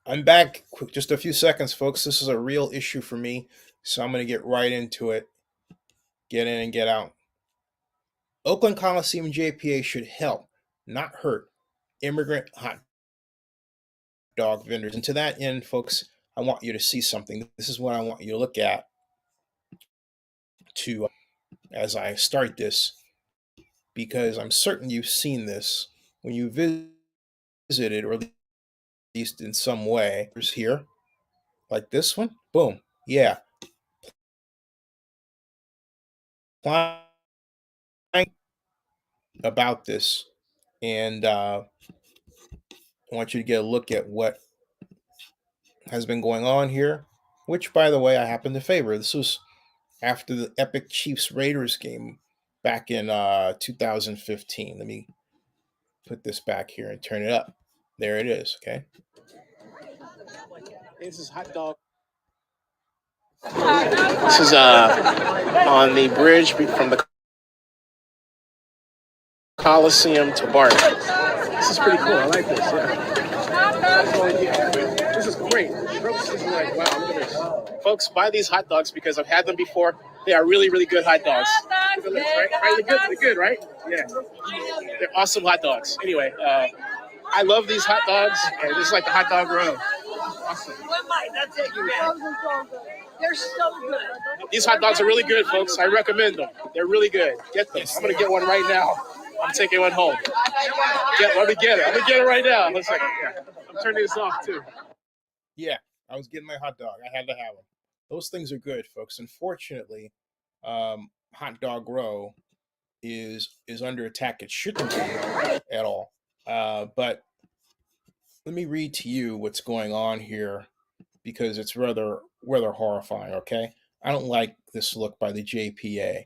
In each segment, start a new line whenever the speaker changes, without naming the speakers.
I'm back. Quick, just a few seconds, folks. This is a real issue for me, so I'm going to get right into it. Get in and get out. Oakland Coliseum JPA should help, not hurt, immigrant hot dog vendors. And to that end, folks, I want you to see something. This is what I want you to look at to as I start this, because I'm certain you've seen this when you visited, or at least in some way. Here's here, like this one. Boom. Yeah. About this, and I want you to get a look at what has been going on here, which, by the way, I happen to favor. This was after the epic Chiefs Raiders game back in 2015. Let me put this back here and turn it up. There it is. Okay. This is hot dog. This is on the bridge from the Coliseum to Bart. This is pretty cool. I like this. Yeah. This is great. This is like, wow, look at this. Folks, buy these hot dogs because I've had them before. They are really, really good hot dogs. Right? They're good, right? Yeah. They're awesome hot dogs. Anyway, I love these hot dogs, and this is like the hot dog row. Awesome. They're so good. These hot dogs are really good, folks. I recommend them. They're really good. Get them. I'm going to get one right now. I'm taking one home. Let me get it. I'm going to get it right now. Looks like, yeah. I'm turning this off, too. Yeah, I was getting my hot dog. I had to have them. Those things are good, folks. Unfortunately, hot dog row is under attack. It shouldn't be at all. But let me read to you what's going on here, because it's rather horrifying. Okay, I don't like this look by the JPA.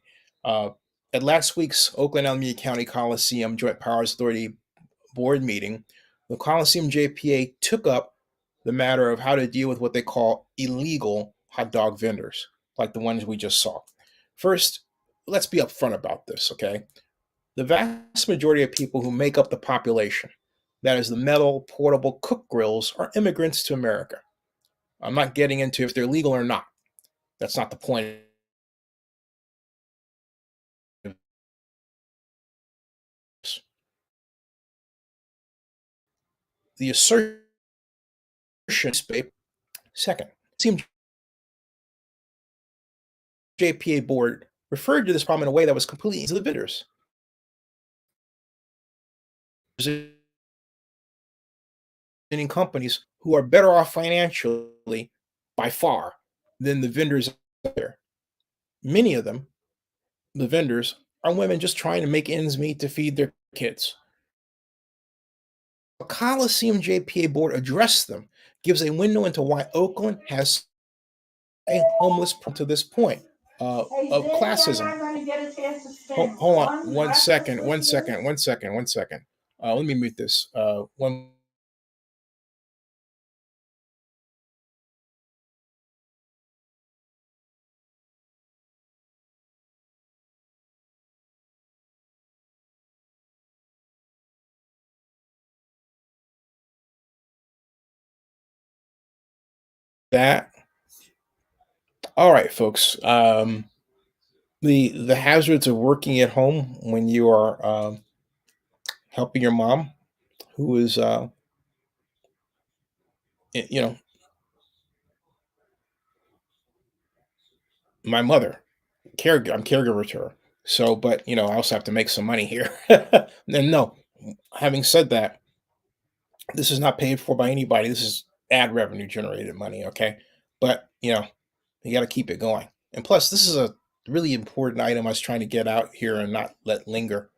At last week's Oakland-Alameda County Coliseum Joint Powers Authority Board meeting, the Coliseum JPA took up the matter of how to deal with what they call illegal hot dog vendors, like the ones we just saw. First, let's be upfront about this, okay? The vast majority of people who make up the population, that is the metal portable cook grills, are immigrants to America. I'm not getting into if they're legal or not. That's not the point. The assertion, second, seemed JPA board referred to this problem in a way that was completely to the vendors. Companies who are better off financially by far than the vendors out there. Many of them, the vendors, are women just trying to make ends meet to feed their kids. The Coliseum JPA board addressed them, gives a window into why Oakland has a homeless to this point of classism. Hold on one second. Let me mute this. One. That. All right, folks. The hazards of working at home when you are helping your mom, who is you know, my mother, I'm caregiver to her. So, but I also have to make some money here. And no, having said that, this is not paid for by anybody. This is ad revenue generated money. Okay, but you got to keep it going. And plus, this is a really important item I was trying to get out here and not let linger.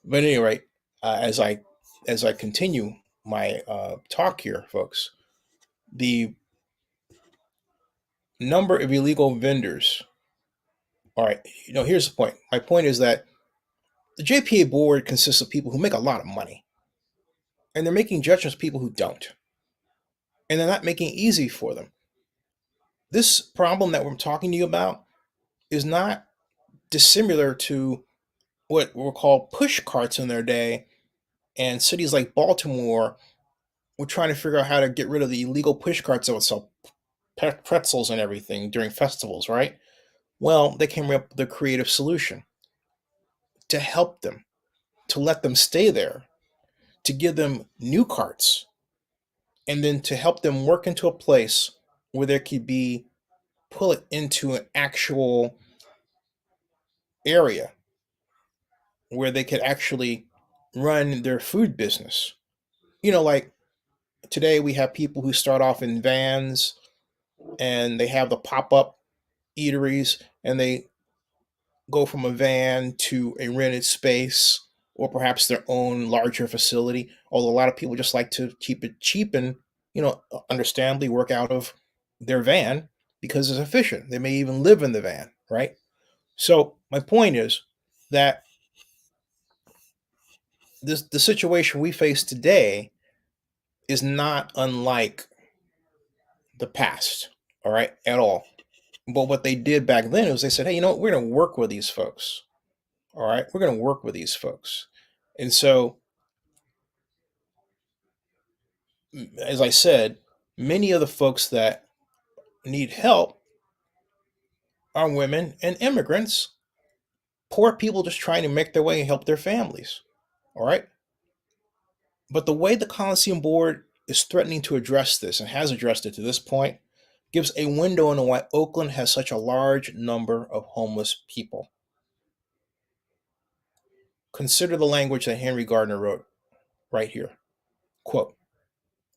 But at any rate, as I continue my talk here, folks, the number of illegal vendors. All right, here's the point. My point is that the JPA board consists of people who make a lot of money, and they're making judgments of people who don't, and they're not making it easy for them. This problem that we're talking to you about is not dissimilar to what were called push carts in their day, and cities like Baltimore
were trying to figure out how to get rid of the illegal push carts that would sell pretzels and everything during festivals, right? Well, they came up with a creative solution to help them, to let them stay there, to give them new carts, and then to help them work into a place where there could be put into an actual area where they could actually run their food business. Like today we have people who start off in vans and they have the pop up eateries and they go from a van to a rented space or perhaps their own larger facility. Although a lot of people just like to keep it cheap and, understandably work out of their van because it's efficient. They may even live in the van, right? So my point is that the situation we face today is not unlike the past, all right, at all. But what they did back then was they said, hey, we're going to work with these folks. All right, we're going to work with these folks. And so, as I said, many of the folks that need help are women and immigrants, poor people just trying to make their way and help their families. All right. But the way the Coliseum Board is threatening to address this and has addressed it to this point gives a window into why Oakland has such a large number of homeless people. Consider the language that Henry Gardner wrote right here. Quote,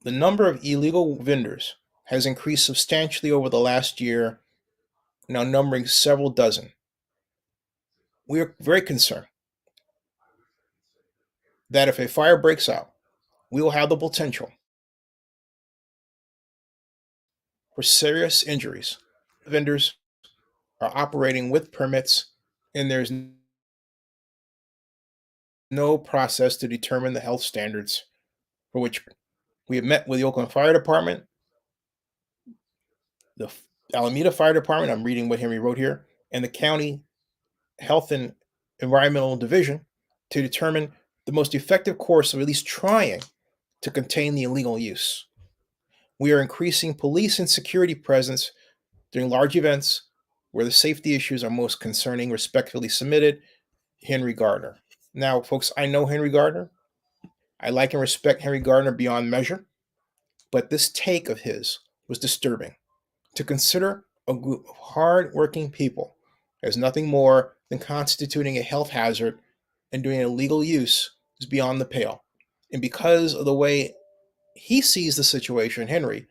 the number of illegal vendors has increased substantially over the last year, now numbering several dozen. We are very concerned that if a fire breaks out, we will have the potential for serious injuries. Vendors are operating with permits, and there's no process to determine the health standards for which we have met with the Oakland Fire Department, the Alameda Fire Department. I'm reading what Henry wrote here, and the County Health and Environmental Division to determine the most effective course of at least trying to contain the illegal use. We are increasing police and security presence during large events where the safety issues are most concerning. Respectfully submitted, Henry Gardner. Now, folks, I know Henry Gardner. I like and respect Henry Gardner beyond measure, but this take of his was disturbing. To consider a group of hard-working people as nothing more than constituting a health hazard and doing illegal use is beyond the pale. And because of the way he sees the situation, Henry,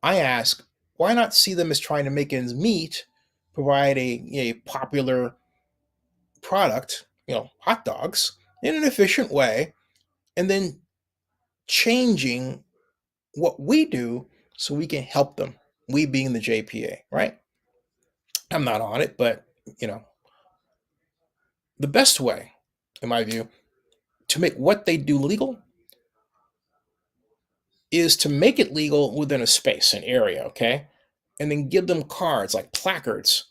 I ask, why not see them as trying to make ends meet, provide a popular product, hot dogs, in an efficient way, and then changing what we do so we can help them. We being the JPA, right? I'm not on it, but the best way, in my view, to make what they do legal is to make it legal within a space, an area, okay? And then give them cards like placards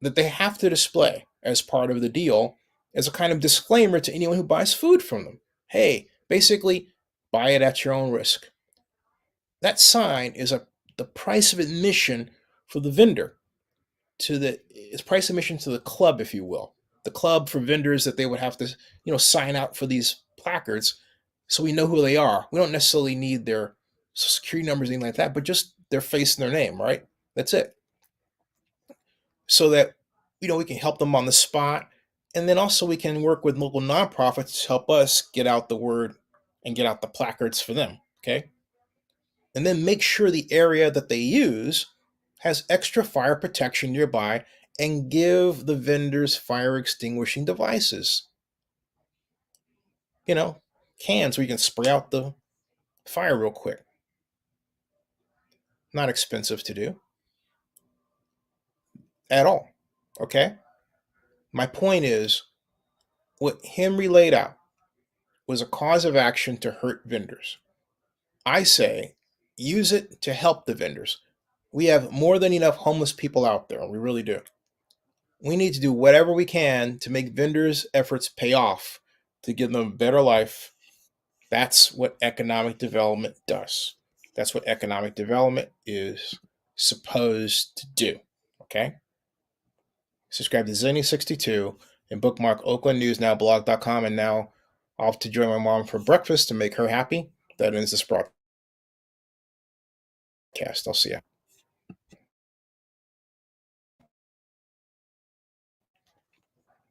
that they have to display as part of the deal as a kind of disclaimer to anyone who buys food from them. Hey, basically, buy it at your own risk. That sign is the price of admission for the vendor it's price admission to the club, if you will. The club for vendors that they would have to, sign out for these placards so we know who they are. We don't necessarily need their security numbers, anything like that, but just their face and their name, right? That's it. So that, we can help them on the spot. And then also we can work with local nonprofits to help us get out the word and get out the placards for them, okay? And then make sure the area that they use has extra fire protection nearby and give the vendors fire extinguishing devices. Cans where you can spray out the fire real quick. Not expensive to do at all. Okay? My point is, what Henry laid out was a cause of action to hurt vendors. I say, use it to help the vendors. We have more than enough homeless people out there. We really do. We need to do whatever we can to make vendors' efforts pay off, to give them a better life, That's what economic development does. That's what economic development is supposed to do. Okay? Subscribe to Zinni62 and bookmark oaklandnewsnowblog.com. And now off to join my mom for breakfast to make her happy. That ends this broadcast. I'll see you.